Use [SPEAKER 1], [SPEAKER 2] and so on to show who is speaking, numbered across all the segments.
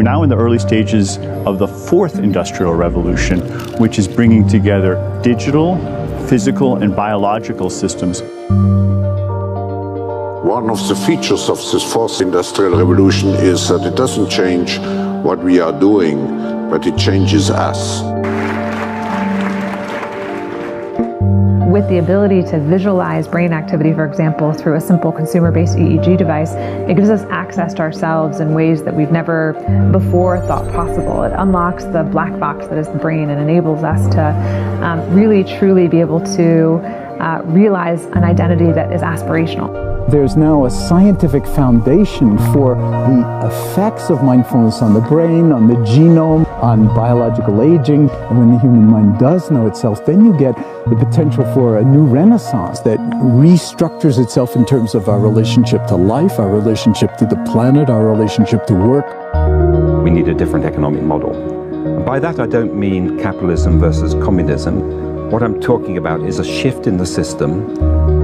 [SPEAKER 1] We're now in the early stages of the fourth industrial revolution, which is bringing together digital, physical, and biological systems.
[SPEAKER 2] One of the features of this fourth industrial revolution is that it doesn't change what we are doing, but it changes us.
[SPEAKER 3] With the ability to visualize brain activity, for example, through a simple consumer-based EEG device, it gives us access to ourselves in ways that we've never before thought possible. It unlocks the black box that is the brain and enables us to really, truly be able to realize an identity that is aspirational.
[SPEAKER 4] There's now a scientific foundation for the effects of mindfulness on the brain, on the genome, on biological aging. And when the human mind does know itself, then you get the potential for a new renaissance that restructures itself in terms of our relationship to life, our relationship to the planet, our relationship to work.
[SPEAKER 5] We need a different economic model. And by that I don't mean capitalism versus communism. What I'm talking about is a shift in the system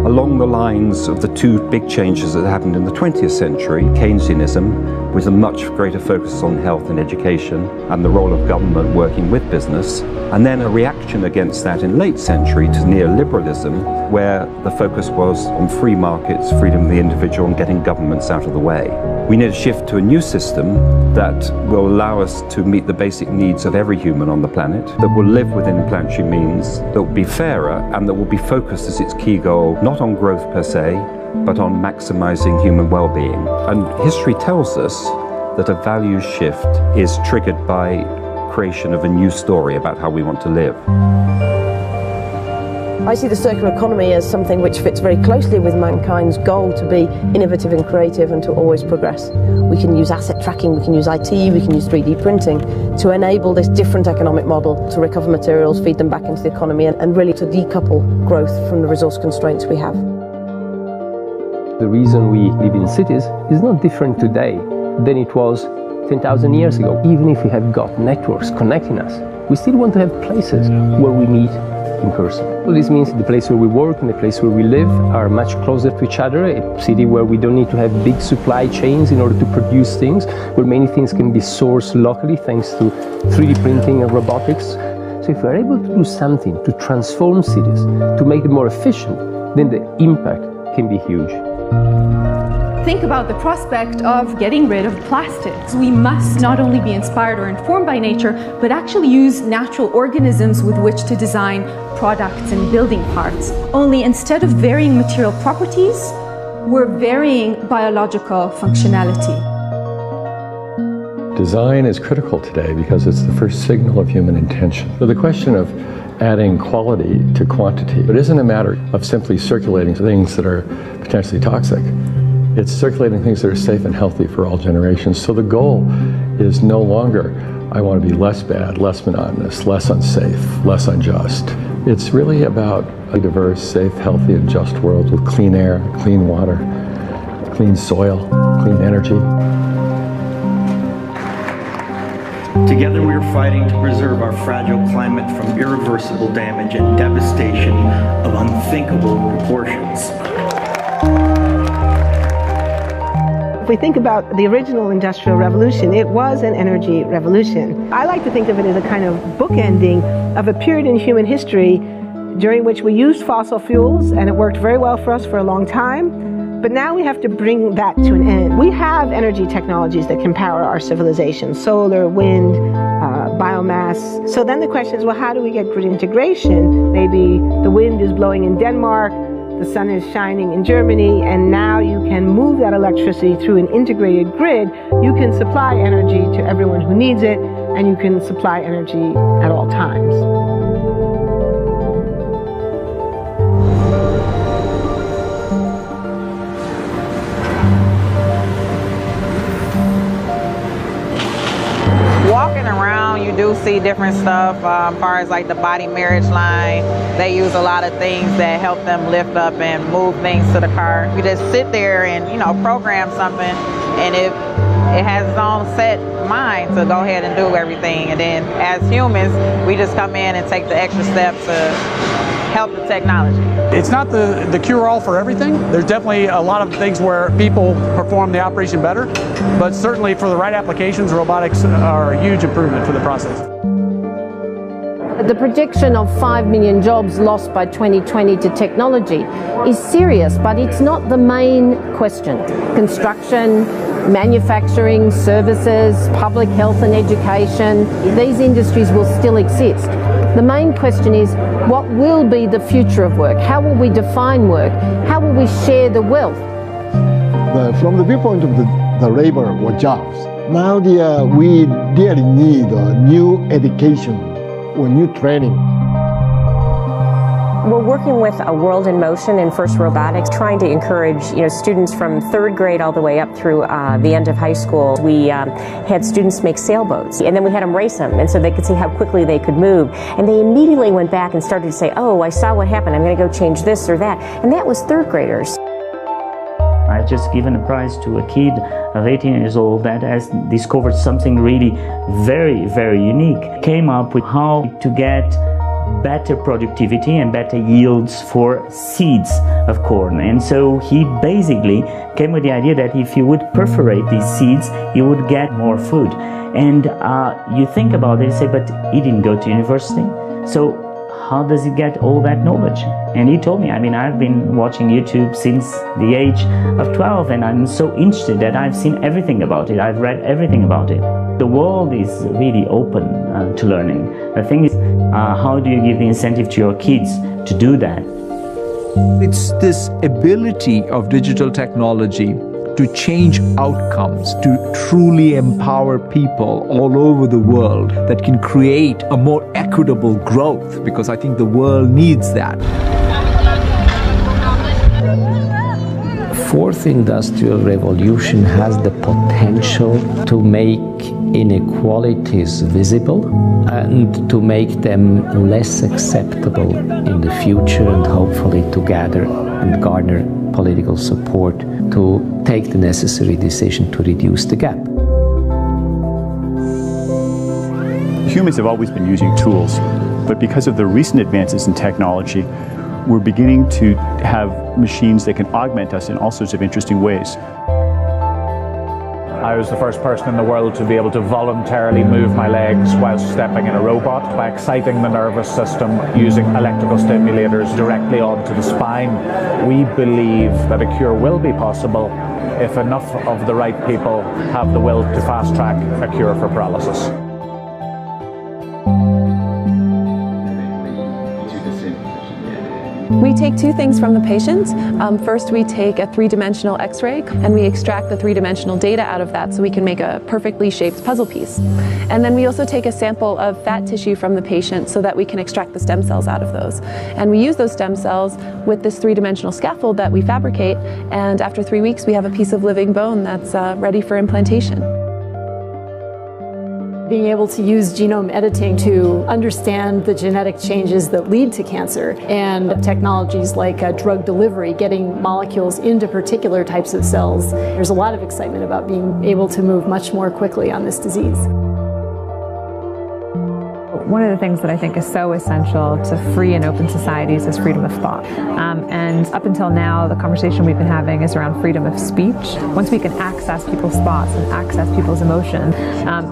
[SPEAKER 5] along the lines of the two big changes that happened in the 20th century, Keynesianism, with a much greater focus on health and education and the role of government working with business, and then a reaction against that in late century to neoliberalism, where the focus was on free markets, freedom of the individual, and getting governments out of the way. We need a shift to a new system that will allow us to meet the basic needs of every human on the planet, that will live within planetary means, that will be fairer, and that will be focused as its key goal, not on growth per se, but on maximizing human well-being. And history tells us that a values shift is triggered by creation of a new story about how we want to live.
[SPEAKER 6] I see the circular economy as something which fits very closely with mankind's goal to be innovative and creative and to always progress. We can use asset tracking, we can use IT, we can use 3D printing to enable this different economic model to recover materials, feed them back into the economy, and really to decouple growth from the resource constraints we have.
[SPEAKER 7] The reason we live in cities is not different today than it was 10,000 years ago. Even if we have got networks connecting us, we still want to have places where we meet in person. So this means the place where we work and the place where we live are much closer to each other, a city where we don't need to have big supply chains in order to produce things, where many things can be sourced locally thanks to 3D printing and robotics. So if we're able to do something to transform cities, to make them more efficient, then the impact can be huge.
[SPEAKER 8] Think about the prospect of getting rid of plastics. We must not only be inspired or informed by nature, but actually use natural organisms with which to design products and building parts. Only instead of varying material properties, we're varying biological functionality.
[SPEAKER 9] Design is critical today because it's the first signal of human intention. So the question of adding quality to quantity, it isn't a matter of simply circulating things that are potentially toxic. It's circulating things that are safe and healthy for all generations. So the goal is no longer, I want to be less bad, less monotonous, less unsafe, less unjust. It's really about a diverse, safe, healthy, and just world with clean air, clean water, clean soil, clean energy.
[SPEAKER 10] Together we are fighting to preserve our fragile climate from irreversible damage and devastation of unthinkable proportions.
[SPEAKER 11] If we think about the original Industrial Revolution, it was an energy revolution. I like to think of it as a kind of bookending of a period in human history during which we used fossil fuels, and it worked very well for us for a long time. But now we have to bring that to an end. We have energy technologies that can power our civilization: solar, wind, biomass. So then the question is, well, how do we get grid integration? Maybe the wind is blowing in Denmark, the sun is shining in Germany, and now you can move that electricity through an integrated grid. You can supply energy to everyone who needs it, and you can supply energy at all times.
[SPEAKER 12] Walking around, you do see different stuff, as far as like the body marriage line. They use a lot of things that help them lift up and move things to the car. You just sit there and, you know, program something, and it has its own set mind to go ahead and do everything. And then as humans, we just come in and take the extra step to help the technology.
[SPEAKER 13] It's not the cure-all for everything. There's definitely a lot of things where people perform the operation better, but certainly for the right applications, robotics are a huge improvement for the process.
[SPEAKER 6] The prediction of 5 million jobs lost by 2020 to technology is serious, but it's not the main question. Construction, manufacturing, services, public health and education, these industries will still exist. The main question is, what will be the future of work? How will we define work? How will we share the wealth?
[SPEAKER 14] From the viewpoint of the labor or jobs, now we really need new education or new training.
[SPEAKER 15] We're working with a World in Motion and FIRST Robotics, trying to encourage students from 3rd grade all the way up through the end of high school. We had students make sailboats, and then we had them race them, and so they could see how quickly they could move. And they immediately went back and started to say, oh, I saw what happened, I'm going to go change this or that. And that was 3rd graders.
[SPEAKER 16] I just given a prize to a kid of 18 years old that has discovered something really very, very unique. Came up with how to get better productivity and better yields for seeds of corn. And so he basically came with the idea that if you would perforate these seeds, you would get more food. And you think about it and say, but he didn't go to university. So how does he get all that knowledge? And he told me, I've been watching YouTube since the age of 12, and I'm so interested that I've seen everything about it. I've read everything about it. The world is really open to learning. The thing is, how do you give the incentive to your kids to do that?
[SPEAKER 17] It's this ability of digital technology to change outcomes, to truly empower people all over the world that can create a more equitable growth, because I think the world needs that.
[SPEAKER 7] Fourth industrial revolution has the potential to make inequalities visible and to make them less acceptable in the future, and hopefully to gather and garner political support to take the necessary decision to reduce the gap.
[SPEAKER 1] Humans have always been using tools, but because of the recent advances in technology, we're beginning to have machines that can augment us in all sorts of interesting ways.
[SPEAKER 18] I was the first person in the world to be able to voluntarily move my legs while stepping in a robot by exciting the nervous system using electrical stimulators directly onto the spine. We believe that a cure will be possible if enough of the right people have the will to fast-track a cure for paralysis.
[SPEAKER 19] We take two things from the patient. First, we take a three-dimensional X-ray and we extract the three-dimensional data out of that so we can make a perfectly shaped puzzle piece. And then we also take a sample of fat tissue from the patient so that we can extract the stem cells out of those. And we use those stem cells with this three-dimensional scaffold that we fabricate, and after 3 weeks we have a piece of living bone that's ready for implantation.
[SPEAKER 20] Being able to use genome editing to understand the genetic changes that lead to cancer, and technologies like drug delivery, getting molecules into particular types of cells. There's a lot of excitement about being able to move much more quickly on this disease.
[SPEAKER 3] One of the things that I think is so essential to free and open societies is freedom of thought. And up until now, the conversation we've been having is around freedom of speech. Once we can access people's thoughts and access people's emotions,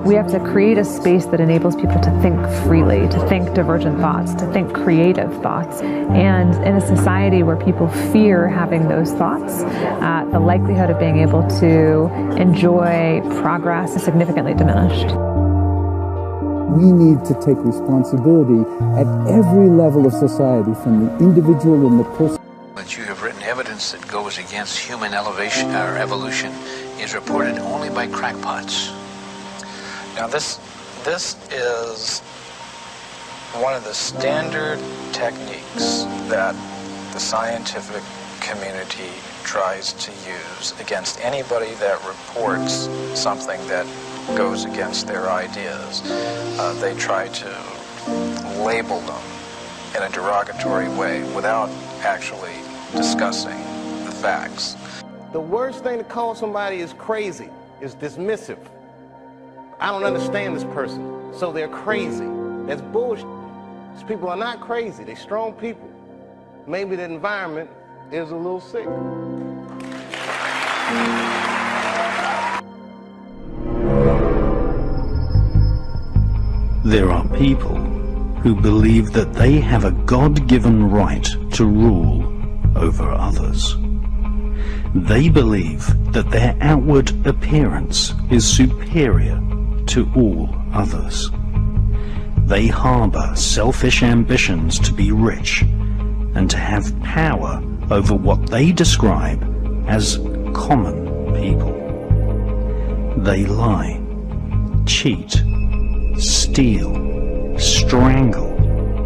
[SPEAKER 3] we have to create a space that enables people to think freely, to think divergent thoughts, to think creative thoughts. And in a society where people fear having those thoughts, the likelihood of being able to enjoy progress is significantly diminished.
[SPEAKER 4] We need to take responsibility at every level of society, from the individual and the person.
[SPEAKER 21] That you have written evidence that goes against human elevation or evolution is reported only by crackpots.
[SPEAKER 22] Now this is one of the standard techniques that the scientific community tries to use against anybody that reports something that goes against their ideas. They try to label them in a derogatory way without actually discussing the facts.
[SPEAKER 23] The worst thing to call somebody is crazy is dismissive. I don't understand this person, so they're crazy. That's bullshit. These people are not crazy. They're strong people. maybe the environment is a little sick.
[SPEAKER 2] There are people who believe that they have a God-given right to rule over others. They believe that their outward appearance is superior to all others. They harbor selfish ambitions to be rich and to have power over what they describe as common people. They lie, cheat, steal, strangle,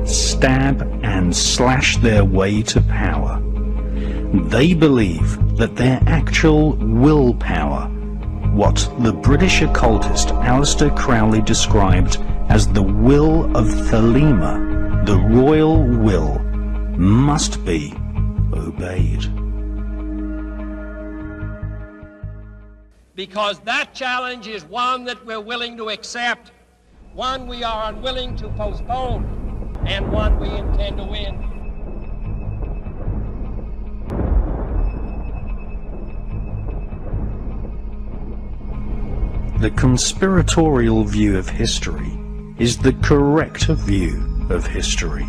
[SPEAKER 2] stab and slash their way to power. They believe that their actual willpower, what the British occultist Aleister Crowley described as the will of Thelema, the royal will, must be obeyed.
[SPEAKER 5] Because that challenge is one that we're willing to accept, one we are unwilling to postpone, and one we intend to win.
[SPEAKER 2] The conspiratorial view of history is the correct view of history.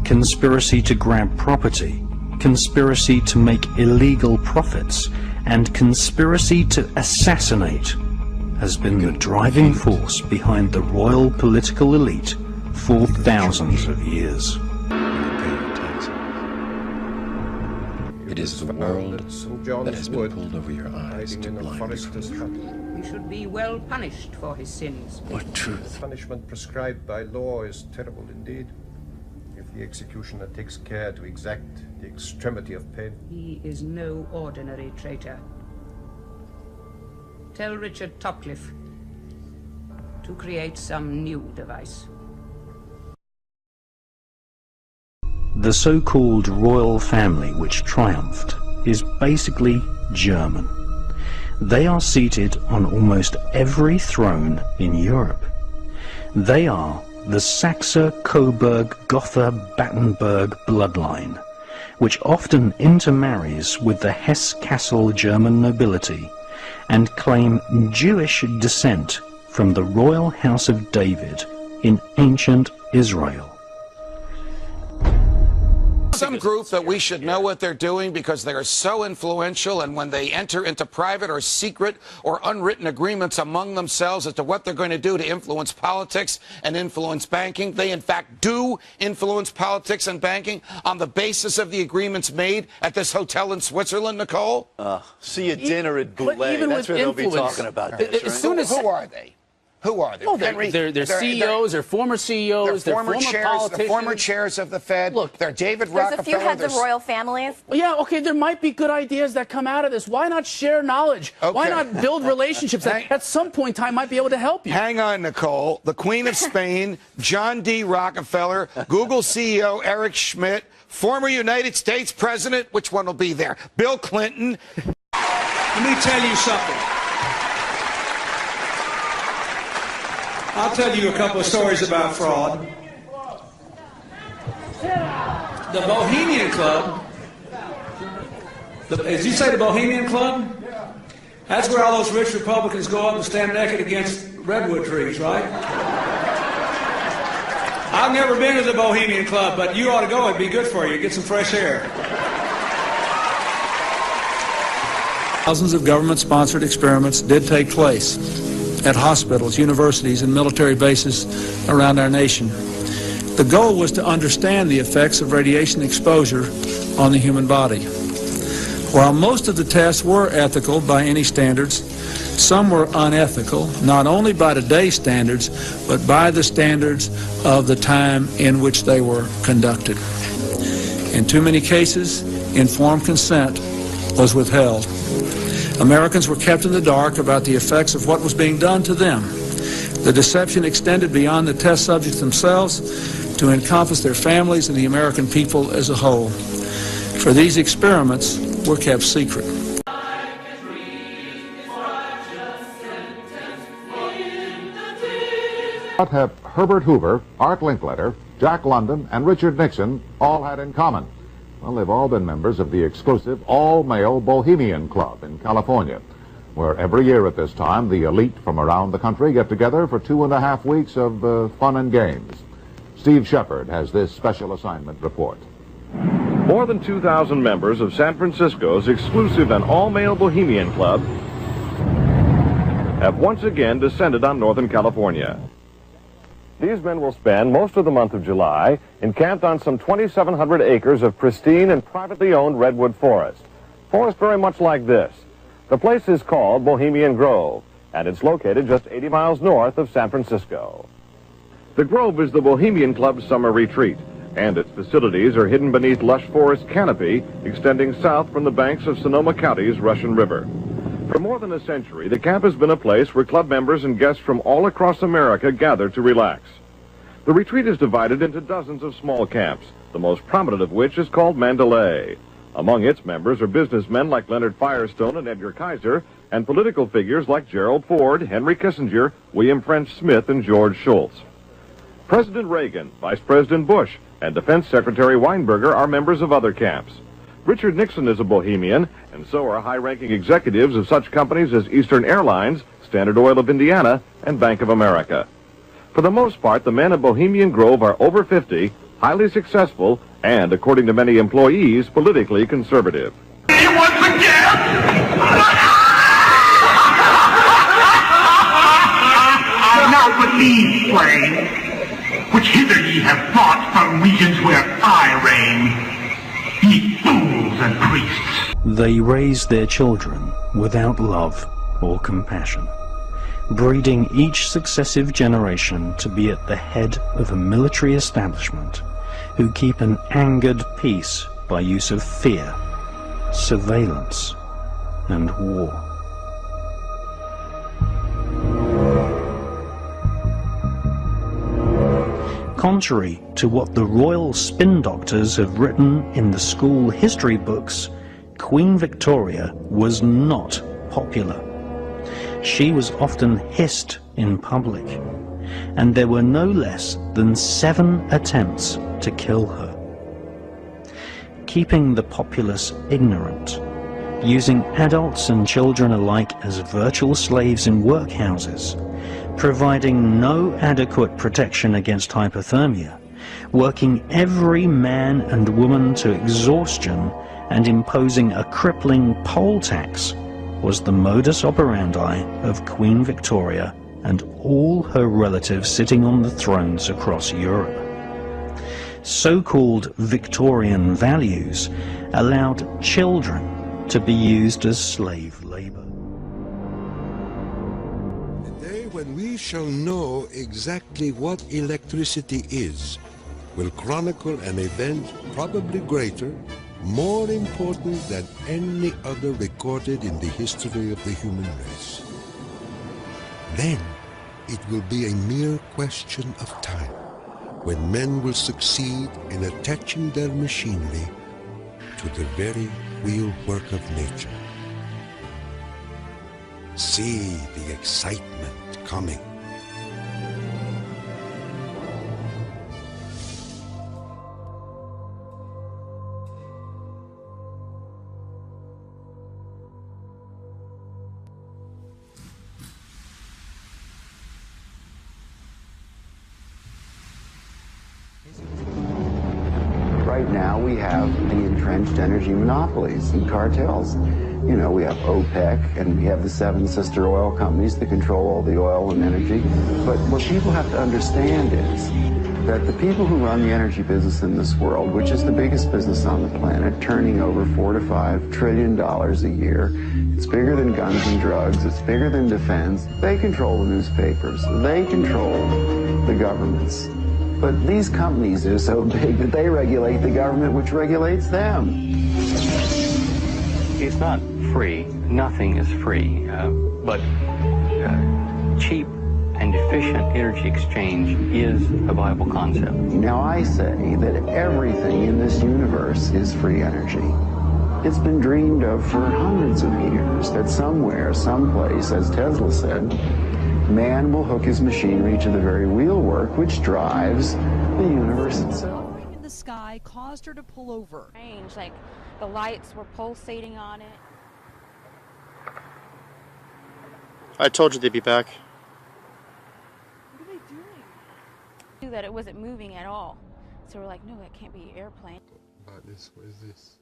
[SPEAKER 2] Conspiracy to grab property, conspiracy to make illegal profits, and conspiracy to assassinate has been the driving force behind the royal political elite for thousands of years.
[SPEAKER 8] It is the world that has been pulled over your eyes to blind you from.
[SPEAKER 24] He should be well punished for his sins.
[SPEAKER 8] What truth?
[SPEAKER 25] The punishment prescribed by law is terrible indeed. If the executioner takes care to exact the extremity of pain.
[SPEAKER 24] He is no ordinary traitor. Tell Richard Topcliffe to create some new device.
[SPEAKER 2] The so-called royal family which triumphed is basically German. They are seated on almost every throne in Europe. They are the Saxe-Coburg-Gotha-Battenberg bloodline, which often intermarries with the Hesse-Kassel German nobility and claim Jewish descent from the royal house of David in ancient Israel.
[SPEAKER 26] Some group that we should know what they're doing because they are so influential, and when they enter into private or secret or unwritten agreements among themselves as to what they're going to do to influence politics and influence banking, they in fact do influence politics and banking on the basis of the agreements made at this hotel in Switzerland, Nicole?
[SPEAKER 27] See you at dinner at Boulay. That's where they'll be talking about this,
[SPEAKER 26] as soon as who are they? Who are they?
[SPEAKER 28] Well, they're CEOs, they're former CEOs, they're former politicians.
[SPEAKER 26] They're former chairs of the Fed.
[SPEAKER 28] Look,
[SPEAKER 26] they're David
[SPEAKER 29] There's
[SPEAKER 26] Rockefeller.
[SPEAKER 29] a few heads of royal families.
[SPEAKER 28] Yeah, okay, there might be good ideas that come out of this. Why not share knowledge?
[SPEAKER 26] Okay.
[SPEAKER 28] Why not build relationships that at some point in time might be able to help you?
[SPEAKER 26] Hang on, Nicole. The Queen of Spain, John D. Rockefeller, Google CEO Eric Schmidt, former United States President, which one will be there? Bill Clinton.
[SPEAKER 5] Let me tell you something. I'll tell you a couple of stories about fraud. The Bohemian Club, as you say, the Bohemian Club? That's where all those rich Republicans go up and stand naked against redwood trees, right? I've never been to the Bohemian Club, but you ought to go. It'd be good for you. Get some fresh air.
[SPEAKER 30] Thousands of government-sponsored experiments did take place at hospitals, universities, and military bases around our nation. The goal was to understand the effects of radiation exposure on the human body. While most of the tests were ethical by any standards, some were unethical, not only by today's standards, but by the standards of the time in which they were conducted. In too many cases, informed consent was withheld. Americans were kept in the dark about the effects of what was being done to them. The deception extended beyond the test subjects themselves to encompass their families and the American people as a whole. For these experiments were kept secret.
[SPEAKER 31] What have Herbert Hoover, Art Linkletter, Jack London, and Richard Nixon all had in common?
[SPEAKER 6] Well, they've all been members of the exclusive all-male Bohemian Club in California, where every year at this time, the elite from around the country get together for 2.5 weeks of fun and games. Steve Shepard has this special assignment report.
[SPEAKER 9] More than 2,000 members of San Francisco's exclusive and all-male Bohemian Club have once again descended on Northern California. These men will spend most of the month of July encamped on some 2,700 acres of pristine and privately owned redwood forest. Forest very much like this. The place is called Bohemian Grove, and it's located just 80 miles north of San Francisco. The Grove is the Bohemian Club's summer retreat, and its facilities are hidden beneath lush forest canopy extending south from the banks of Sonoma County's Russian River. For more than a century, the camp has been a place where club members and guests from all across America gather to relax. The retreat is divided into dozens of small camps, the most prominent of which is called Mandalay. Among its members are businessmen like Leonard Firestone and Edgar Kaiser, and political figures like Gerald Ford, Henry Kissinger, William French Smith, and George Shultz. President Reagan, Vice President Bush, and Defense Secretary Weinberger are members of other camps. Richard Nixon is a Bohemian, and so are high-ranking executives of such companies as Eastern Airlines, Standard Oil of Indiana, and Bank of America. For the most part, the men of Bohemian Grove are over 50, highly successful, and, according to many employees, politically conservative.
[SPEAKER 10] Once again! Now with these slaves, which hither ye have brought from regions where I reign, ye fools and priests.
[SPEAKER 2] They raise their children without love or compassion, breeding each successive generation to be at the head of a military establishment who keep an angered peace by use of fear, surveillance, and war. Contrary to what the royal spin doctors have written in the school history books, Queen Victoria was not popular. She was often hissed in public, and there were no less than 7 attempts to kill her. Keeping the populace ignorant, using adults and children alike as virtual slaves in workhouses, providing no adequate protection against hypothermia, working every man and woman to exhaustion, and imposing a crippling poll tax was the modus operandi of Queen Victoria and all her relatives sitting on the thrones across Europe. So-called Victorian values allowed children to be used as slave labor.
[SPEAKER 11] The day when we shall know exactly what electricity is will chronicle an event probably greater, more important than any other recorded in the history of the human race. Then it will be a mere question of time when men will succeed in attaching their machinery to the very real work of nature. See the excitement coming.
[SPEAKER 12] Right now we have the entrenched energy monopolies and cartels. You know, we have OPEC and we have the 7 sister oil companies that control all the oil and energy. But what people have to understand is that the people who run the energy business in this world, which is the biggest business on the planet, turning over $4 to $5 trillion a year, it's bigger than guns and drugs, it's bigger than defense. They control the newspapers, they control the governments. But these companies are so big that they regulate the government, which regulates them.
[SPEAKER 13] It's not free. Nothing is free. But cheap and efficient energy exchange is a viable concept.
[SPEAKER 12] Now I say that everything in this universe is free energy. It's been dreamed of for hundreds of years that somewhere, someplace, as Tesla said, man will hook his machinery to the very wheelwork which drives the universe itself.
[SPEAKER 14] In the sky,
[SPEAKER 1] caused her to pull over.
[SPEAKER 7] Strange, like the lights were pulsating on it.
[SPEAKER 14] I told you they'd be back.
[SPEAKER 1] What are they doing?
[SPEAKER 7] Knew that it wasn't moving at all. So we're like, no, that can't be an airplane.
[SPEAKER 15] What is this?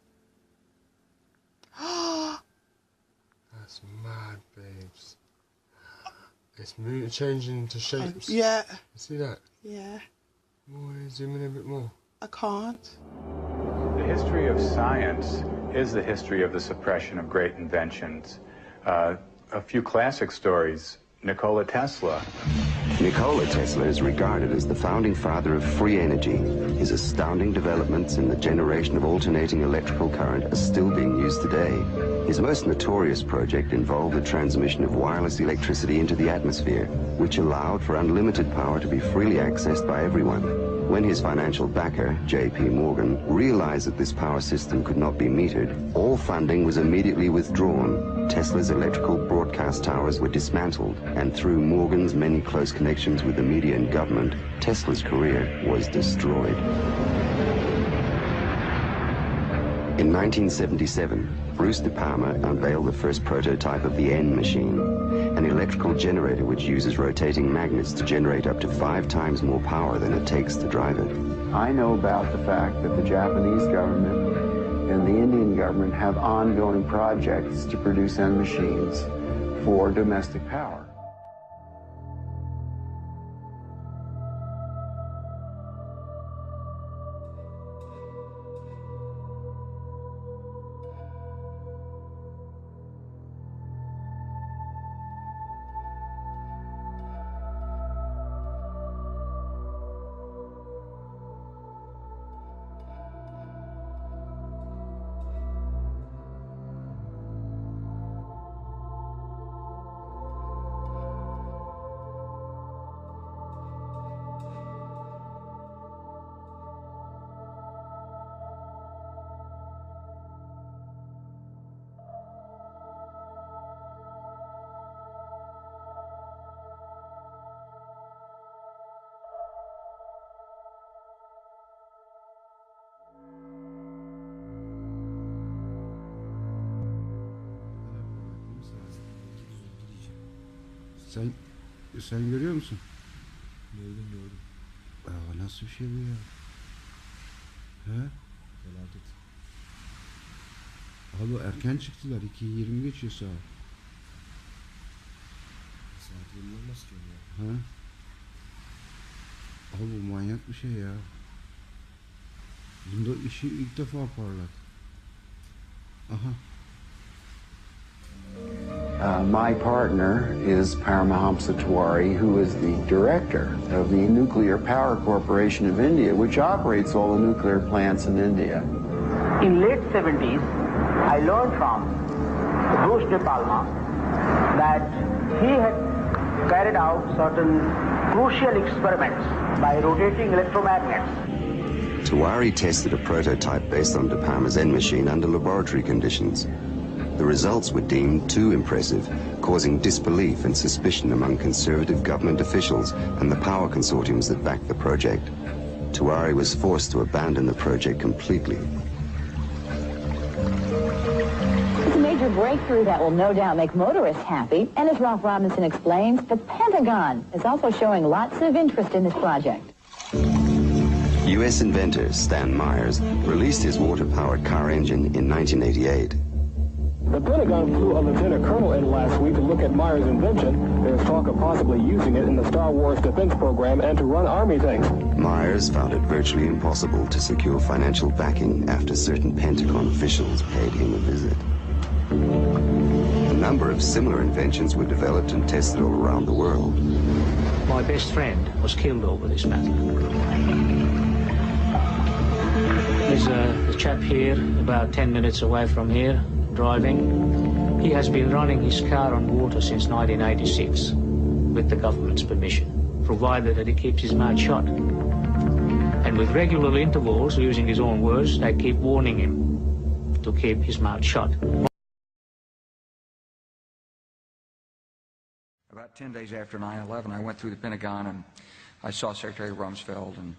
[SPEAKER 15] That's mad, babes. It's changing into shapes.
[SPEAKER 16] Yeah.
[SPEAKER 15] You see that?
[SPEAKER 16] Yeah.
[SPEAKER 15] Boy, zoom in a bit more.
[SPEAKER 16] I can't.
[SPEAKER 17] The history of science is the history of the suppression of great inventions. A few classic stories. Nikola Tesla.
[SPEAKER 12] Nikola Tesla is regarded as the founding father of free energy. His astounding developments in the generation of alternating electrical current are still being used today. His most notorious project involved the transmission of wireless electricity into the atmosphere, which allowed for unlimited power to be freely accessed by everyone. When his financial backer, J.P. Morgan, realized that this power system could not be metered, all funding was immediately withdrawn. Tesla's electrical broadcast towers were dismantled, and through Morgan's many close connections with the media and government, Tesla's career was destroyed. In 1977, Bruce De Palma unveiled the first prototype of the N machine, an electrical generator which uses rotating magnets to generate up to 5 times more power than it takes to drive it. I know about the fact that the Japanese government and the Indian government have ongoing projects to produce N machines for domestic power.
[SPEAKER 15] Sen görüyor musun?
[SPEAKER 18] Gördüm.
[SPEAKER 15] Aa, nasıl bir şey bu ya? He?
[SPEAKER 18] Felaket.
[SPEAKER 15] Abi erken çıktılar. 2:20 geçiyor saat.
[SPEAKER 18] Saat belli olmaz ki ya.
[SPEAKER 15] Ha? Abi bu manyak bir şey ya. Bunda işi ilk defa parlak. Aha.
[SPEAKER 12] My partner is Paramahamsa Tiwari, who is the director of the Nuclear Power Corporation of India, which operates all the nuclear plants in India.
[SPEAKER 19] In late 70s, I learned from Bruce De Palma that he had carried out certain crucial experiments by rotating electromagnets.
[SPEAKER 12] Tiwari tested a prototype based on De Palma's N machine under laboratory conditions. The results were deemed too impressive, causing disbelief and suspicion among conservative government officials and the power consortiums that backed the project. Tiwari was forced to abandon the project completely.
[SPEAKER 20] It's a major breakthrough that will no doubt make motorists happy. And as Ralph Robinson explains, the Pentagon is also showing lots of interest in this project.
[SPEAKER 12] U.S. inventor Stan Myers released his water-powered car engine in 1988.
[SPEAKER 29] The Pentagon flew a lieutenant colonel in last week to look at Myers' invention. There's talk of possibly using it in the Star Wars defense program and to run Army tanks.
[SPEAKER 12] Myers found it virtually impossible to secure financial backing after certain Pentagon officials paid him a visit. A number of similar inventions were developed and tested all around the world.
[SPEAKER 31] My best friend was killed over this matter. There's a chap here, about 10 minutes away from here, driving. He has been running his car on water since 1986, with the government's permission, provided that he keeps his mouth shut. And with regular intervals, using his own words, they keep warning him to keep his mouth shut.
[SPEAKER 32] About 10 days after 9/11, I went through the Pentagon and I saw Secretary Rumsfeld, and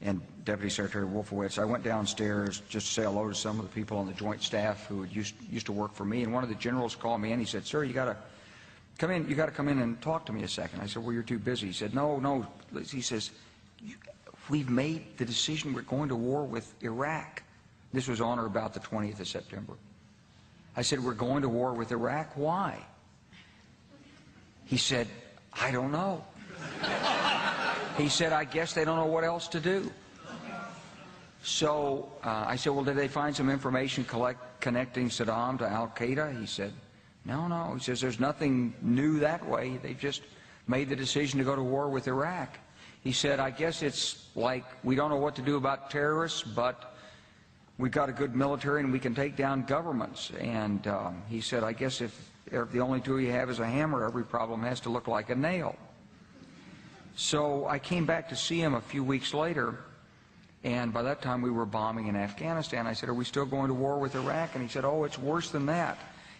[SPEAKER 3] and Deputy Secretary Wolfowitz. I went downstairs just to say hello to some of the people on the Joint Staff who had used to work for me, and one of the generals called me in. He said, "Sir, you got to come in. You got to come in and talk to me a second." I said, "Well, you're too busy." He said, "No." He says, "We've made the decision. We're going to war with Iraq." This was on or about the 20th of September. I said, "We're going to war with Iraq. Why?" He said, "I don't know." He said, "I guess they don't know what else to do." So I said, "Well, did they find some information connecting Saddam to Al-Qaeda?" He said, No. He says, "There's nothing new that way. They just made the decision to go to war with Iraq." He said, "I guess it's like we don't know what to do about terrorists, but we've got a good military and we can take down governments." And he said, "I guess if the only tool you have is a hammer, every problem has to look like a nail." So I came back to see him a few weeks later, and by that time we were bombing in Afghanistan. I said, "Are we still going to war with Iraq?" And he said, "Oh, it's worse than that."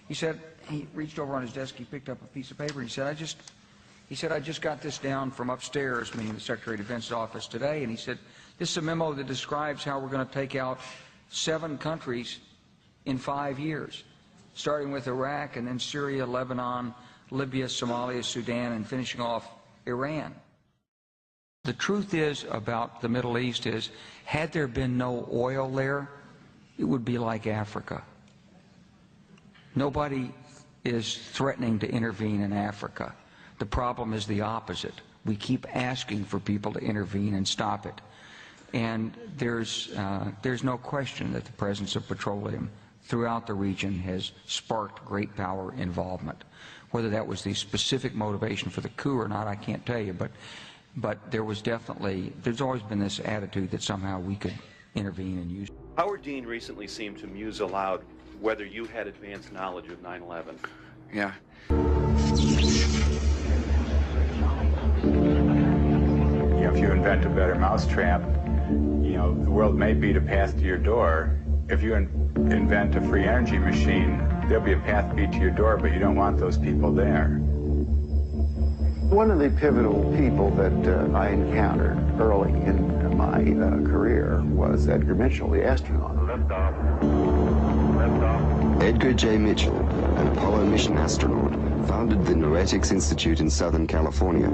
[SPEAKER 3] He said, he reached over on his desk, he picked up a piece of paper, and he said, I just got this down from upstairs, meaning the Secretary of Defense's office today, and he said, "This is a memo that describes how we're going to take out 7 countries in 5 years, starting with Iraq and then Syria, Lebanon, Libya, Somalia, Sudan, and finishing off Iran." The truth is about the Middle East is, had there been no oil there, it would be like Africa. Nobody is threatening to intervene in Africa. The problem is the opposite. We keep asking for people to intervene and stop it. And there's no question that the presence of petroleum throughout the region has sparked great power involvement. Whether that was the specific motivation for the coup or not, I can't tell you, but there's always been this attitude that somehow we could intervene and use.
[SPEAKER 4] Howard Dean recently seemed to muse aloud whether you had advanced knowledge of 9/11.
[SPEAKER 8] Yeah.
[SPEAKER 17] If you invent a better mousetrap, the world may beat a path to your door. If you invent a free energy machine, there'll be a path beat to your door, but you don't want those people there.
[SPEAKER 12] One of the pivotal people that I encountered early in my career was Edgar Mitchell, the astronaut.
[SPEAKER 16] Edgar J. Mitchell, an Apollo mission astronaut, founded the Noetics Institute in Southern California.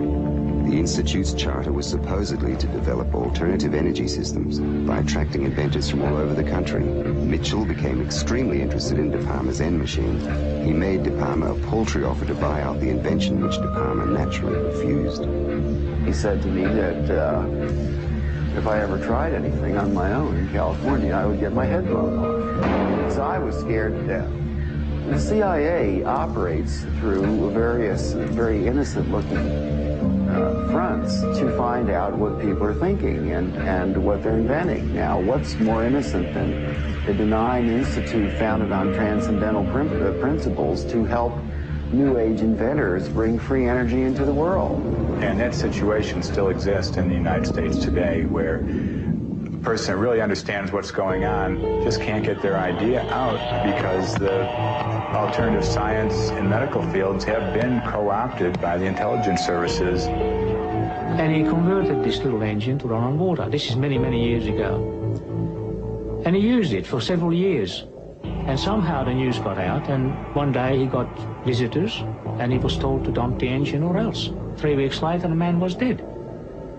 [SPEAKER 16] The Institute's charter was supposedly to develop alternative energy systems by attracting inventors from all over the country. Mitchell became extremely interested in De Palma's N machine. He made De Palma a paltry offer to buy out the invention, which De Palma naturally refused.
[SPEAKER 12] He said to me that if I ever tried anything on my own in California, I would get my head blown off. So I was scared to death. The CIA operates through various very innocent-looking fronts to find out what people are thinking and what they're inventing. Now, what's more innocent than a benign institute founded on transcendental principles to help New Age inventors bring free energy into the world?
[SPEAKER 17] And that situation still exists in the United States today, where a person that really understands what's going on just can't get their idea out because the alternative science and medical fields have been co-opted by the intelligence services.
[SPEAKER 31] And he converted this little engine to run on water. This is many, many years ago. And he used it for several years. And somehow the news got out, and one day he got visitors, and he was told to dump the engine or else. 3 weeks later, the man was dead.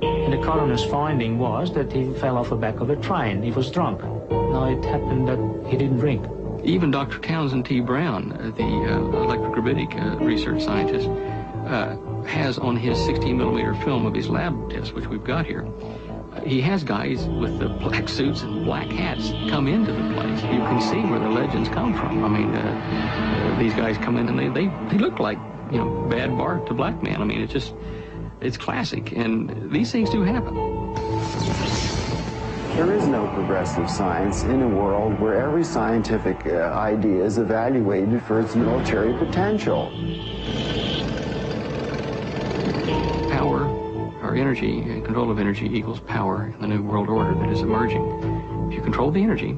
[SPEAKER 31] And the coroner's finding was that he fell off the back of a train. He was drunk. Now, it happened that he didn't drink.
[SPEAKER 13] Even Dr. Townsend T. Brown, the electrogravitic research scientist, has on his 16-millimeter film of his lab test, which we've got here, he has guys with the black suits and black hats come into the place. You can see where the legends come from. I mean, these guys come in and they look like, bad Bart to black man. I mean, it's classic, and these things do happen.
[SPEAKER 12] There is no progressive science in a world where every scientific idea is evaluated for its military potential.
[SPEAKER 13] Power, or energy, and control of energy equals power in the new world order that is emerging. If you control the energy,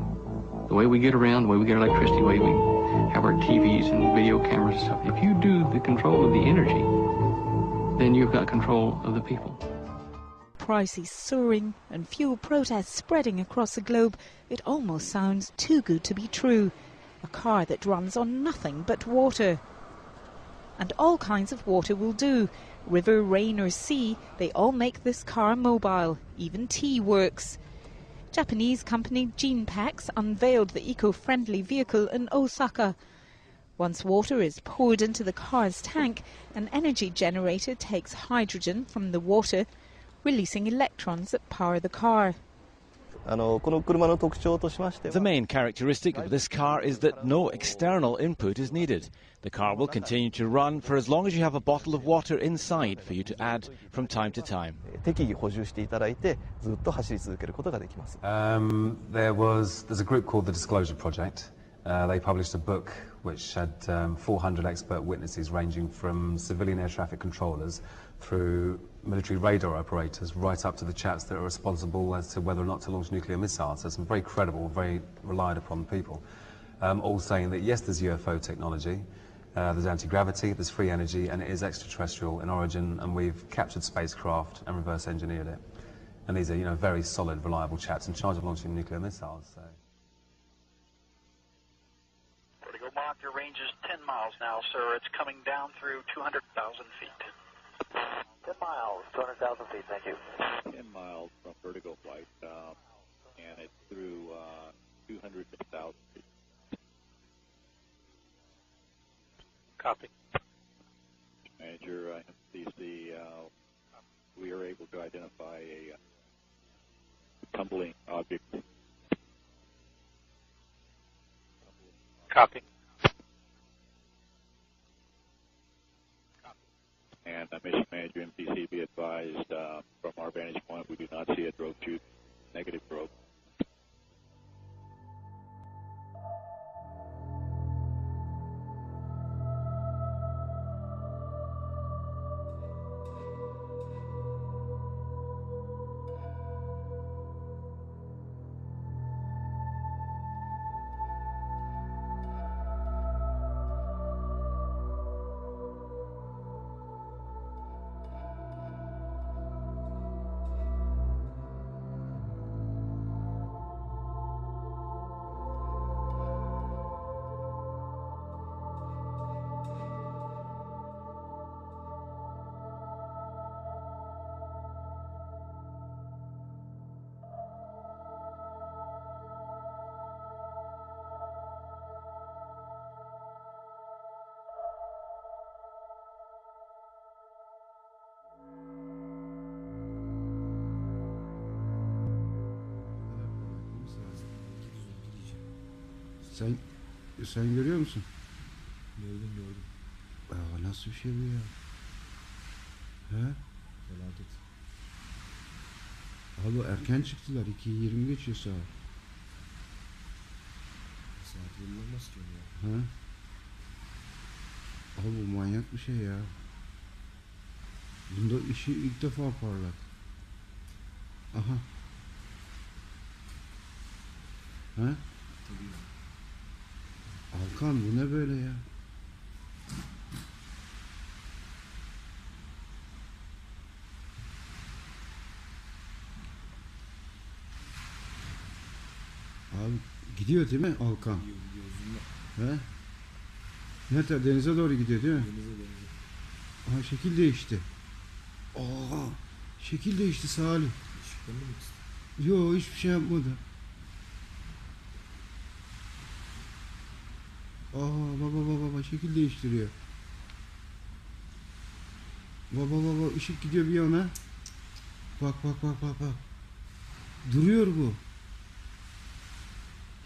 [SPEAKER 13] the way we get around, the way we get electricity, the way we have our TVs and video cameras and stuff, if you do the control of the energy, then you've got control of the people.
[SPEAKER 5] prices soaring and fuel protests spreading across the globe, it almost sounds too good to be true. A car that runs on nothing but water. And all kinds of water will do. River, rain or sea, they all make this car mobile. Even tea works. Japanese company Genpax unveiled the eco-friendly vehicle in Osaka. Once water is poured into the car's tank, an energy generator takes hydrogen from the water, releasing electrons that power the car.
[SPEAKER 8] The main characteristic of this car is that no external input is needed. The car will continue to run for as long as you have a bottle of water inside for you to add from time to time.
[SPEAKER 21] There's a group called the Disclosure Project. They published a book which had 400 expert witnesses ranging from civilian air traffic controllers through military radar operators right up to the chaps that are responsible as to whether or not to launch nuclear missiles. So some very credible, very relied upon people, all saying that yes, there's UFO technology, there's anti-gravity, there's free energy, and it is extraterrestrial in origin, and we've captured spacecraft and reverse engineered it. And these are, very solid, reliable chaps in charge of launching nuclear missiles. So.
[SPEAKER 22] Vertigo Mach, your range is 10 miles now, sir. It's coming down through 200,000 feet. 10 miles, 200,000 feet, thank you.
[SPEAKER 23] 10 miles from vertigo flight, and it's through 200,000 feet.
[SPEAKER 22] Copy.
[SPEAKER 23] Manager, MCC, we are able to identify a tumbling object.
[SPEAKER 22] Copy.
[SPEAKER 23] And mission manager, MCC, be advised, from our vantage point, we do not see a drogue chute, negative drogue.
[SPEAKER 15] Sen görüyor musun?
[SPEAKER 18] Gördüm.
[SPEAKER 15] Aa, nasıl bir şey bu ya? He?
[SPEAKER 18] Felaket.
[SPEAKER 15] Abi erken çıktılar. 2:20 geçiyor saat.
[SPEAKER 18] Saat bulunmaz ki ya.
[SPEAKER 15] He? Abi bu manyak bir şey ya. Bunda işi ilk defa parlak. Aha. He?
[SPEAKER 18] Tabii.
[SPEAKER 15] Alkan bu ne böyle ya? Abi gidiyor değil mi Alkan?
[SPEAKER 18] Gidiyor.
[SPEAKER 15] He? Nerede? Denize doğru gidiyor değil mi?
[SPEAKER 18] Denize.
[SPEAKER 15] Aha şekil değişti. Aa, şekil değişti Salih. Yok hiçbir şey yapmadı. Aa baba şekil değiştiriyor. Baba ışık gidiyor bir yana. Bak. Duruyor bu.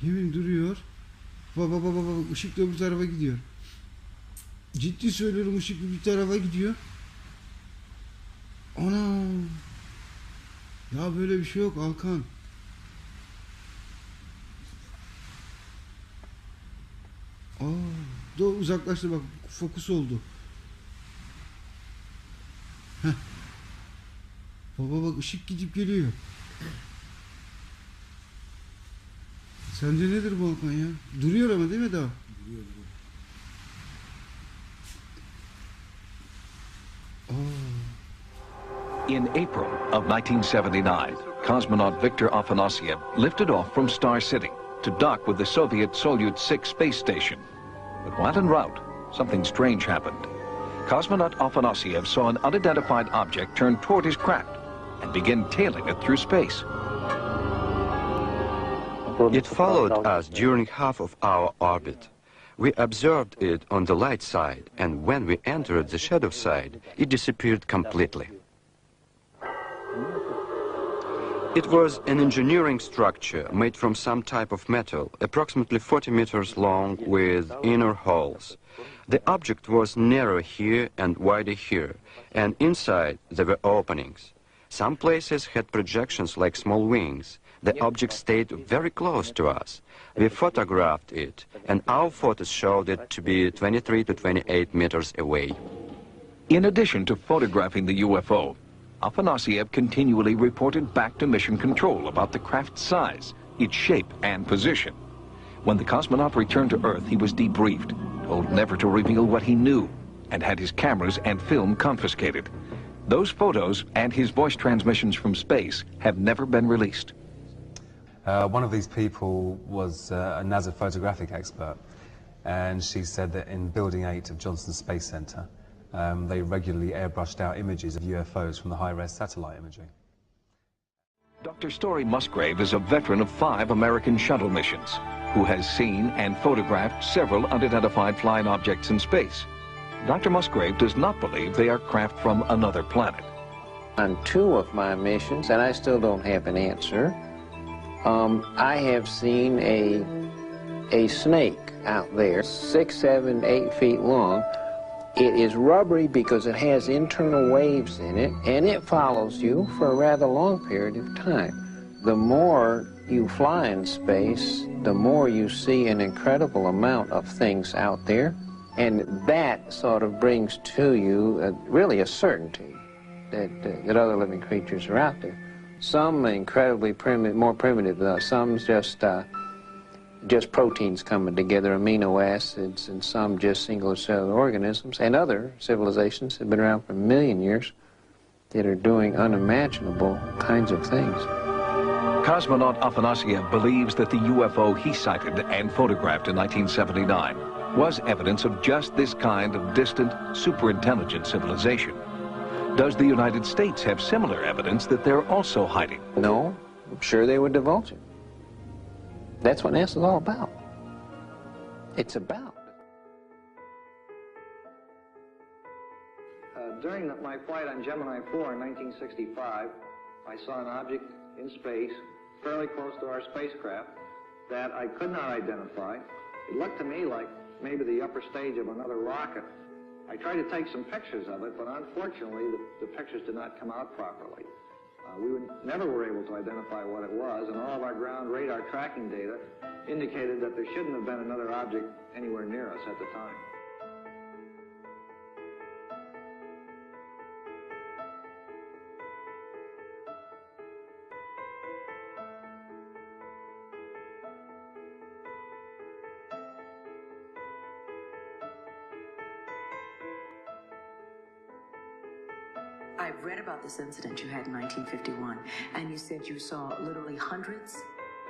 [SPEAKER 15] Yemin duruyor. Baba ışık da bu tarafa gidiyor. Ciddi söylüyorum, ışık bir tarafa gidiyor. Ana. Ya böyle bir şey yok Alkan. Aa, uzaklaştı bak, fokus oldu. Heh. Baba bak ışık gidip geliyor. Sence nedir bu Alkan ya? Duruyor ama değil mi daha?
[SPEAKER 18] Duruyor.
[SPEAKER 15] Aa.
[SPEAKER 2] In April of 1979, cosmonaut Viktor Afanasyev lifted off from Star City to dock with the Soviet Soyuz 6 space station. But while en route, something strange happened. Cosmonaut Afanasyev saw an unidentified object turn toward his craft and begin tailing it through space.
[SPEAKER 16] It followed us during half of our orbit. We observed it on the light side, and when we entered the shadow side, it disappeared completely. It was an engineering structure made from some type of metal, approximately 40 meters long with inner holes. The object was narrow here and wider here, and inside there were openings. Some places had projections like small wings. The object stayed very close to us. We photographed it, and our photos showed it to be 23 to 28 meters away.
[SPEAKER 2] In addition to photographing the UFO, Afanasyev continually reported back to Mission Control about the craft's size, its shape, and position. When the cosmonaut returned to Earth, he was debriefed, told never to reveal what he knew, and had his cameras and film confiscated. Those photos and his voice transmissions from space have never been released.
[SPEAKER 21] One of these people was a NASA photographic expert, and she said that in Building 8 of Johnson Space Center, they regularly airbrushed out images of UFOs from the high-res satellite imagery.
[SPEAKER 2] Dr. Story Musgrave is a veteran of 5 American shuttle missions, who has seen and photographed several unidentified flying objects in space. Dr. Musgrave does not believe they are craft from another planet.
[SPEAKER 6] On 2 of my missions, and I still don't have an answer, I have seen a snake out there, 6, 7, 8 feet long. It is rubbery because it has internal waves in it, and it follows you for a rather long period of time. The more you fly in space, the more you see an incredible amount of things out there, and that sort of brings to you really a certainty that other living creatures are out there. Some incredibly primitive, more primitive, some just proteins coming together, amino acids, and some just single cellular organisms, and other civilizations have been around for a million years that are doing unimaginable kinds of things.
[SPEAKER 2] Cosmonaut Afanasyev believes that the UFO he sighted and photographed in 1979 was evidence of just this kind of distant, superintelligent civilization. Does the United States have similar evidence that they're also hiding?
[SPEAKER 6] No, I'm sure they would divulge it. That's what NASA's all about. It's about.
[SPEAKER 9] During my flight on Gemini 4 in 1965, I saw an object in space fairly close to our spacecraft that I could not identify. It looked to me like maybe the upper stage of another rocket. I tried to take some pictures of it, but unfortunately the pictures did not come out properly. We never were able to identify what it was, and all of our ground radar tracking data indicated that there shouldn't have been another object anywhere near us at the time.
[SPEAKER 10] I've read about this incident you had in 1951, and you said you saw literally hundreds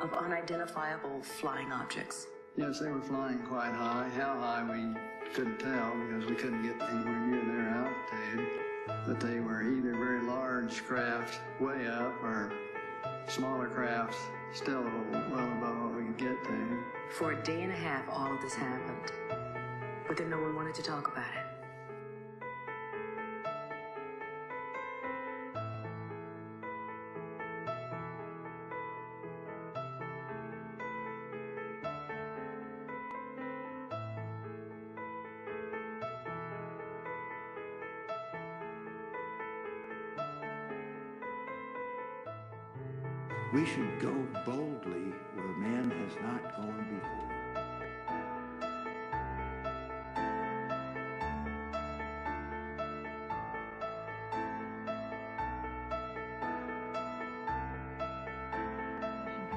[SPEAKER 10] of unidentifiable flying objects.
[SPEAKER 11] Yes, they were flying quite high. How high we couldn't tell because we couldn't get anywhere near their altitude. But they were either very large craft way up or smaller crafts still well above what we could get to.
[SPEAKER 10] For a day and a half, all of this happened. But then no one wanted to talk about it.
[SPEAKER 24] We should go boldly where man has not gone before.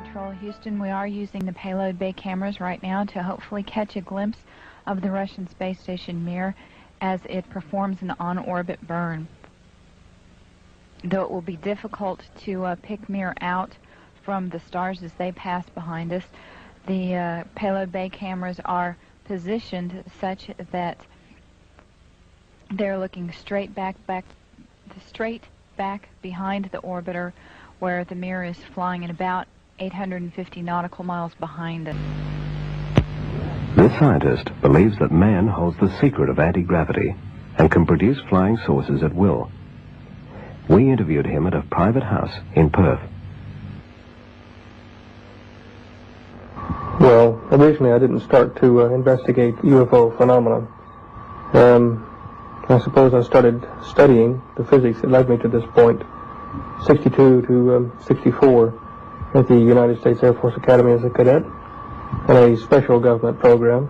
[SPEAKER 25] Control Houston, we are using the payload bay cameras right now to hopefully catch a glimpse of the Russian space station Mir as it performs an on-orbit burn. though it will be difficult to pick Mir out from the stars as they pass behind us, the payload bay cameras are positioned such that they're looking straight back behind the orbiter, where the Mir is flying at about 850 nautical miles behind us.
[SPEAKER 1] This scientist believes that man holds the secret of anti-gravity and can produce flying saucers at will. We interviewed him at a private house in Perth.
[SPEAKER 3] Well, originally I didn't start to investigate UFO phenomena. I suppose I started studying the physics that led me to this point, 62 to 64, at the United States Air Force Academy as a cadet, in a special government program.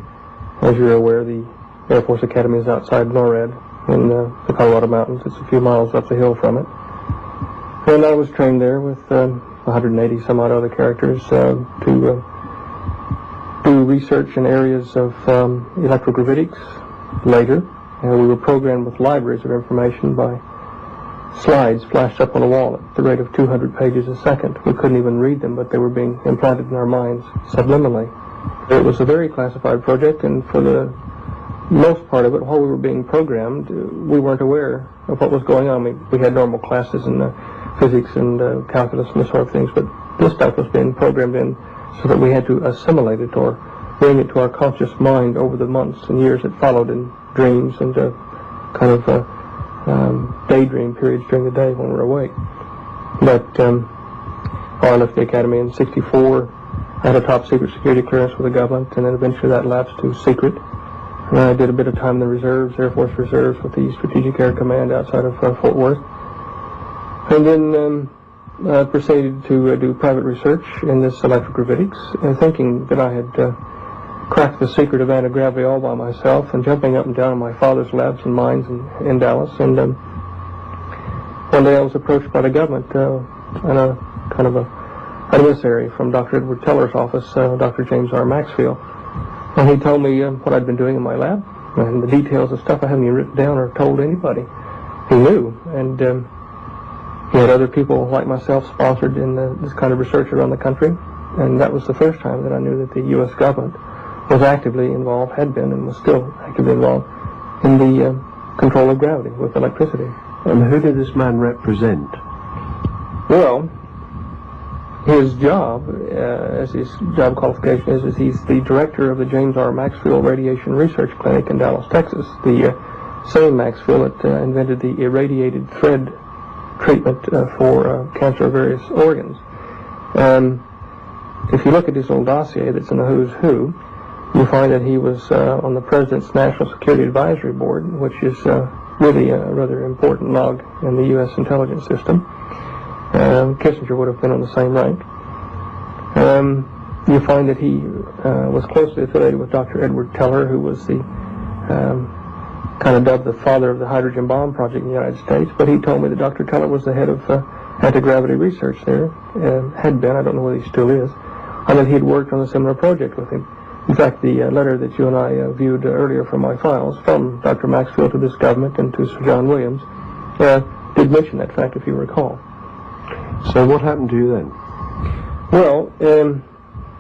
[SPEAKER 3] As you're aware, the Air Force Academy is outside NORAD in the Colorado Mountains. It's a few miles up the hill from it. And I was trained there with 180 some odd other characters to do research in areas of electrogravitics later. We were programmed with libraries of information by slides flashed up on a wall at the rate of 200 pages a second. We couldn't even read them, but they were being implanted in our minds subliminally. It was a very classified project, and for the most part of it, while we were being programmed, we weren't aware of what was going on. We had normal classes in physics and calculus and this sort of things, but this stuff was being programmed in so that we had to assimilate it or bring it to our conscious mind over the months and years that followed in dreams and kind of daydream periods during the day when we were awake. But I left the academy in 64. I had a top secret security clearance with the government, and then eventually that lapsed to secret. And I did a bit of time in the reserves, Air Force Reserves, with the Strategic Air Command outside of Fort Worth. And then proceeded to do private research in this electrogravitics, thinking that I had cracked the secret of anti-gravity all by myself, and jumping up and down in my father's labs and mines in Dallas. And one day I was approached by the government and a kind of an emissary from Dr. Edward Teller's office, Dr. James R. Maxfield. And he told me what I'd been doing in my lab and the details of stuff I hadn't even written down or told anybody. He knew, and he had other people like myself sponsored in this kind of research around the country. And that was the first time that I knew that the U.S. government was actively involved, had been, and was still actively involved in the control of gravity with electricity.
[SPEAKER 1] And who did this man represent?
[SPEAKER 3] Well, his job, as his job qualification is he's the director of the James R. Maxfield Radiation Research Clinic in Dallas, Texas. The same Maxfield that invented the irradiated thread treatment for cancer of various organs. If you look at his old dossier that's in the Who's Who, you find that he was on the President's National Security Advisory Board, which is really a rather important log in the U.S. intelligence system. Kissinger would have been on the same rank. You find that he was closely affiliated with Dr. Edward Teller, who was the kind of dubbed the father of the hydrogen bomb project in the United States. But he told me that Dr. Teller was the head of anti-gravity research there, had been, I don't know whether he still is, and that he had worked on a similar project with him. In fact, the letter that you and I viewed earlier from my files from Dr. Maxfield to this government and to Sir John Williams did mention that fact, if you recall.
[SPEAKER 1] So what happened to you then?
[SPEAKER 3] Well,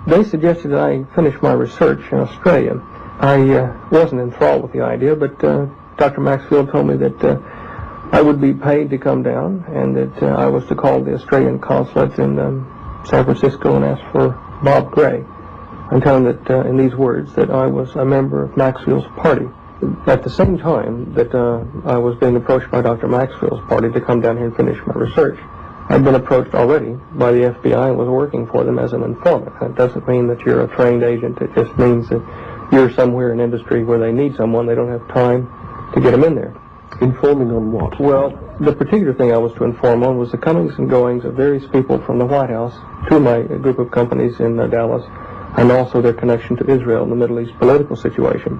[SPEAKER 3] they suggested that I finish my research in Australia. I wasn't enthralled with the idea, but Dr. Maxfield told me that I would be paid to come down, and that I was to call the Australian consulate in San Francisco and ask for Bob Gray, and tell him that in these words that I was a member of Maxfield's party. At the same time that I was being approached by Dr. Maxfield's party to come down here and finish my research, I'd been approached already by the FBI and was working for them as an informant. That doesn't mean that you're a trained agent. It just means that you're somewhere in industry where they need someone. They don't have time to get them in there.
[SPEAKER 1] Informing on what?
[SPEAKER 3] Well, the particular thing I was to inform on was the comings and goings of various people from the White House to my group of companies in Dallas, and also their connection to Israel and the Middle East political situation.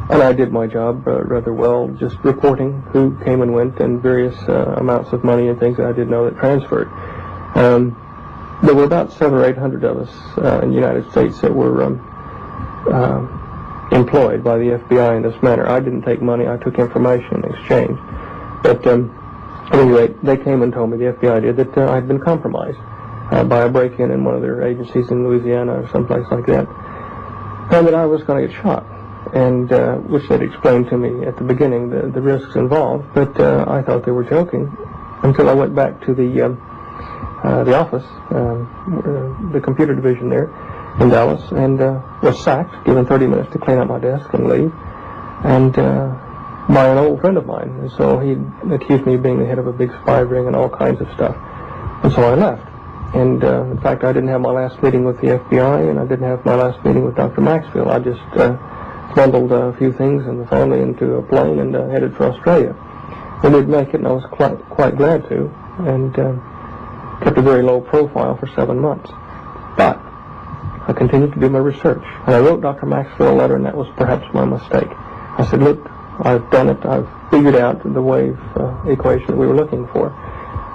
[SPEAKER 3] And I did my job rather well, just reporting who came and went and various amounts of money and things that I did know that transferred. There were about 700 or 800 of us in the United States that were employed by the FBI in this manner. I didn't take money, I took information in exchange. But At any rate, they came and told me, the FBI did, that I had been compromised by a break-in in one of their agencies in Louisiana or someplace like that, and that I was going to get shot, and which they'd explained to me at the beginning, the risks involved, but I thought they were joking until I went back to the office, the computer division there in Dallas, and was sacked, given 30 minutes to clean up my desk and leave, and by an old friend of mine, and so he accused me of being the head of a big spy ring and all kinds of stuff, and so I left. And in fact, I didn't have my last meeting with the FBI, and I didn't have my last meeting with Dr. Maxfield. I just bundled a few things and the family into a plane and headed for Australia. I did make it, and I was quite glad to, and kept a very low profile for 7 months. But I continued to do my research, and I wrote Dr. Maxfield a letter, and that was perhaps my mistake. I said, look, I've done it. I've figured out the wave equation that we were looking for.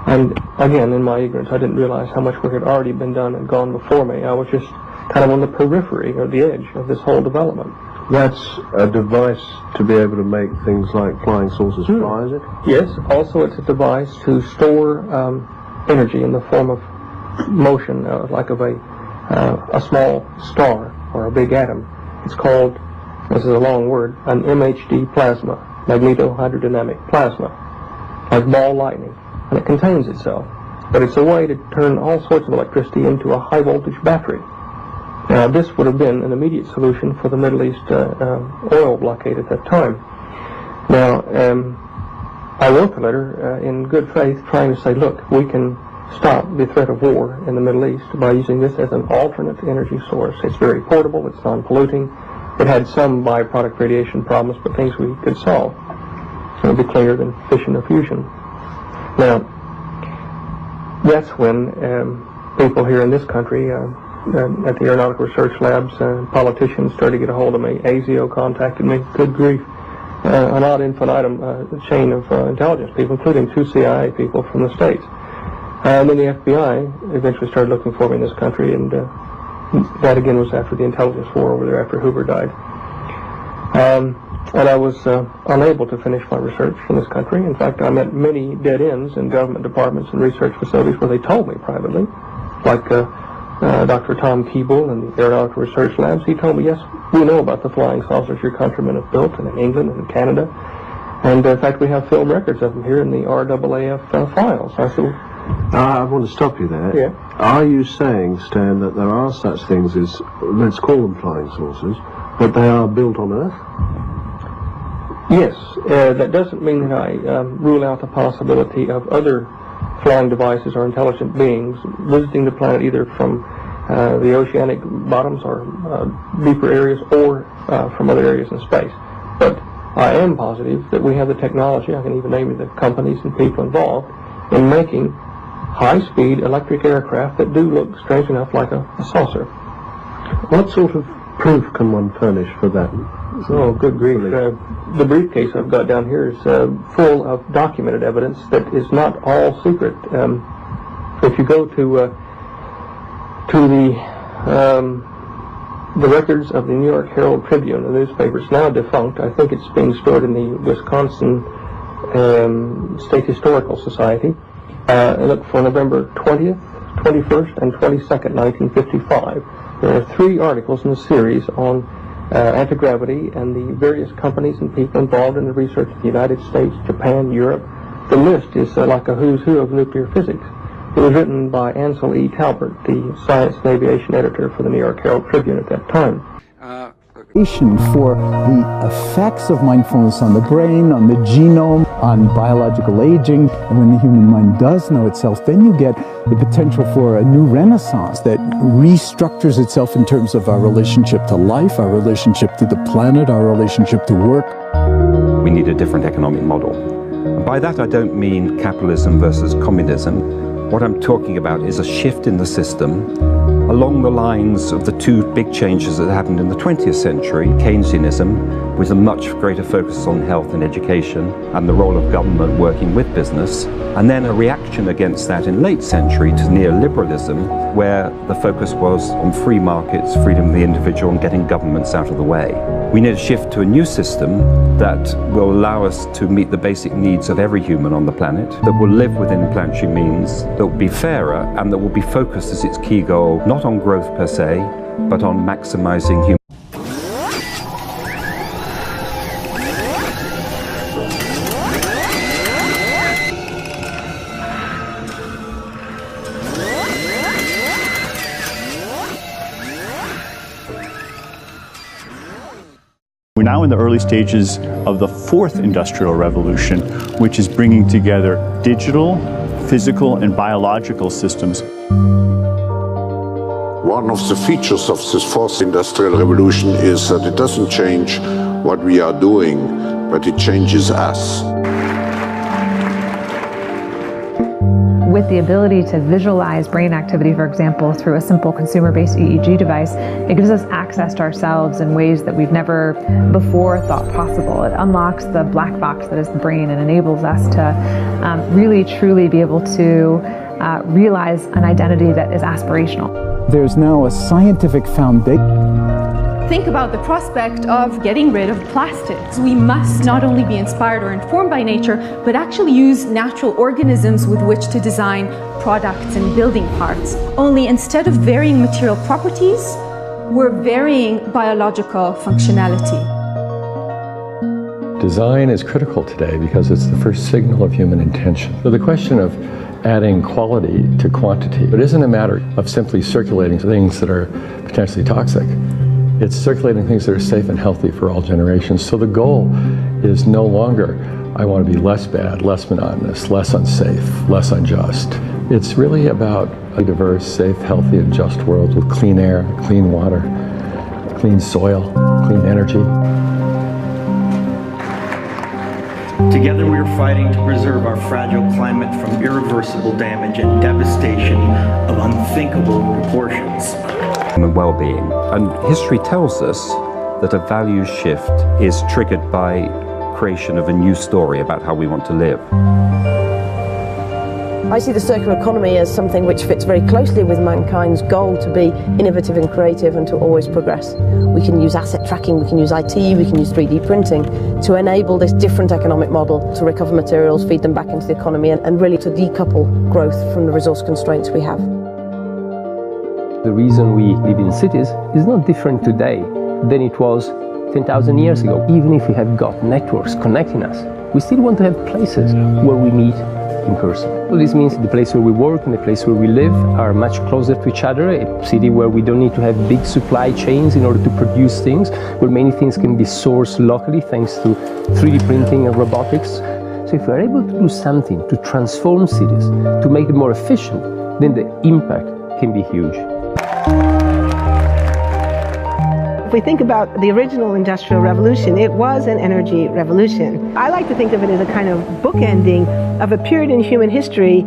[SPEAKER 3] And again, in my ignorance, I didn't realize how much work had already been done and gone before me. I was just kind of on the periphery or the edge of this whole development.
[SPEAKER 4] That's a device to be able to make things like flying saucers fly, is it?
[SPEAKER 3] Yes. Also, it's a device to store energy in the form of motion, like of a small star or a big atom. It's called, this is a long word, an MHD plasma, magnetohydrodynamic plasma, like ball lightning. And it contains itself. But it's a way to turn all sorts of electricity into a high-voltage battery. Now, this would have been an immediate solution for the Middle East oil blockade at that time. Now, I wrote the letter in good faith, trying to say, look, we can stop the threat of war in the Middle East by using this as an alternate energy source. It's very portable, it's non-polluting. It had some byproduct radiation problems, but things we could solve. So it would be cleaner than fission or fusion. Now, that's when people here in this country, at the Aeronautical Research Labs, politicians started to get a hold of me. ASIO contacted me. Good grief. An ad infinitum chain of intelligence people, including 2 CIA people from the States. And then the FBI eventually started looking for me in this country, and that again was after the intelligence war over there, after Hoover died. And I was unable to finish my research in this country. In fact, I met many dead ends in government departments and research facilities where they told me privately, like Dr. Tom Keeble in the Aeronautical Research Labs. He told me, yes, we know about the flying saucers your countrymen have built, and in England and in Canada. And in fact, we have film records of them here in the RAAF files. I said,
[SPEAKER 4] I want to stop you there.
[SPEAKER 3] Yeah.
[SPEAKER 4] Are you saying, Stan, that there are such things as, let's call them flying saucers, but they are built on Earth?
[SPEAKER 3] Yes, that doesn't mean that I rule out the possibility of other flying devices or intelligent beings visiting the planet either from the oceanic bottoms or deeper areas or from other areas in space. But I am positive that we have the technology, I can even name you the companies and people involved, in making high-speed electric aircraft that do look, strange enough, like a saucer.
[SPEAKER 4] What sort of proof can one furnish for that?
[SPEAKER 3] Oh, good grief. The briefcase I've got down here is full of documented evidence that is not all secret. If you go to the records of the New York Herald Tribune, the newspaper, is now defunct. I think it's being stored in the Wisconsin State Historical Society. Look for November 20th, 21st, and 22nd, 1955. There are 3 articles in the series on anti-gravity and the various companies and people involved in the research in the United States, Japan, Europe. The list is like a who's who of nuclear physics. It was written by Ansel E. Talbert, the science and aviation editor for the New York Herald Tribune at that time.
[SPEAKER 7] For the effects of mindfulness on the brain, on the genome, on biological aging. And when the human mind does know itself, then you get the potential for a new renaissance that restructures itself in terms of our relationship to life, our relationship to the planet, our relationship to work.
[SPEAKER 14] We need a different economic model. And by that I don't mean capitalism versus communism. What I'm talking about is a shift in the system along the lines of the 2 big changes that happened in the 20th century, Keynesianism, with a much greater focus on health and education and the role of government working with business, and then a reaction against that in late century to neoliberalism, where the focus was on free markets, freedom of the individual, and getting governments out of the way. We need a shift to a new system that will allow us to meet the basic needs of every human on the planet, that will live within planetary means, that will be fairer, and that will be focused as its key goal, not on growth per se, but on maximizing human.
[SPEAKER 12] We're now in the early stages of the fourth industrial revolution, which is bringing together digital, physical, and biological systems.
[SPEAKER 13] One of the features of this fourth industrial revolution is that it doesn't change what we are doing, but it changes us.
[SPEAKER 17] With the ability to visualize brain activity, for example, through a simple consumer-based EEG device, it gives us access to ourselves in ways that we've never before thought possible. It unlocks the black box that is the brain and enables us to really, truly be able to realize an identity that is aspirational.
[SPEAKER 7] There's now a scientific foundation.
[SPEAKER 19] Think about the prospect of getting rid of plastics. We must not only be inspired or informed by nature, but actually use natural organisms with which to design products and building parts. Only instead of varying material properties, we're varying biological functionality.
[SPEAKER 20] Design is critical today because it's the first signal of human intention. So the question of adding quality to quantity, it isn't a matter of simply circulating things that are potentially toxic. It's circulating things that are safe and healthy for all generations. So the goal is no longer, I want to be less bad, less monotonous, less unsafe, less unjust. It's really about a diverse, safe, healthy, and just world with clean air, clean water, clean soil, clean energy.
[SPEAKER 26] Together we are fighting to preserve our fragile climate from irreversible damage and devastation of unthinkable proportions.
[SPEAKER 14] And well-being. And history tells us that a value shift is triggered by creation of a new story about how we want to live.
[SPEAKER 27] I see the circular economy as something which fits very closely with mankind's goal to be innovative and creative and to always progress. We can use asset tracking, we can use IT, we can use 3D printing to enable this different economic model to recover materials, feed them back into the economy and really to decouple growth from the resource constraints we have.
[SPEAKER 28] The reason we live in cities is not different today than it was 10,000 years ago. Even if we have got networks connecting us, we still want to have places where we meet in person. So this means the place where we work and the place where we live are much closer to each other, a city where we don't need to have big supply chains in order to produce things, where many things can be sourced locally thanks to 3D printing and robotics. So if we're able to do something to transform cities, to make them more efficient, then the impact can be huge.
[SPEAKER 29] If we think about the original Industrial Revolution, it was an energy revolution. I like to think of it as a kind of bookending of a period in human history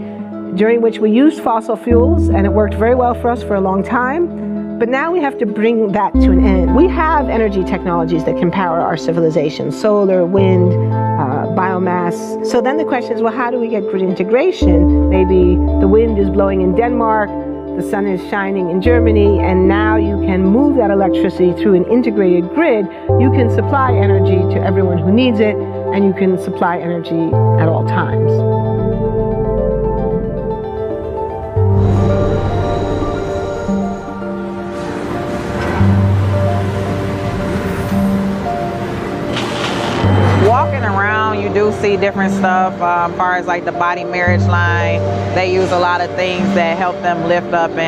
[SPEAKER 29] during which we used fossil fuels and it worked very well for us for a long time, but now we have to bring that to an end. We have energy technologies that can power our civilization, solar, wind, biomass. So then the question is, well, how do we get grid integration? Maybe the wind is blowing in Denmark, the sun is shining in Germany, and now you can move that electricity through an integrated grid. You can supply energy to everyone who needs it, and you can supply energy at all times.
[SPEAKER 30] Walking around, you do see different stuff as far as like the body marriage line. They use a lot of things that help them lift up and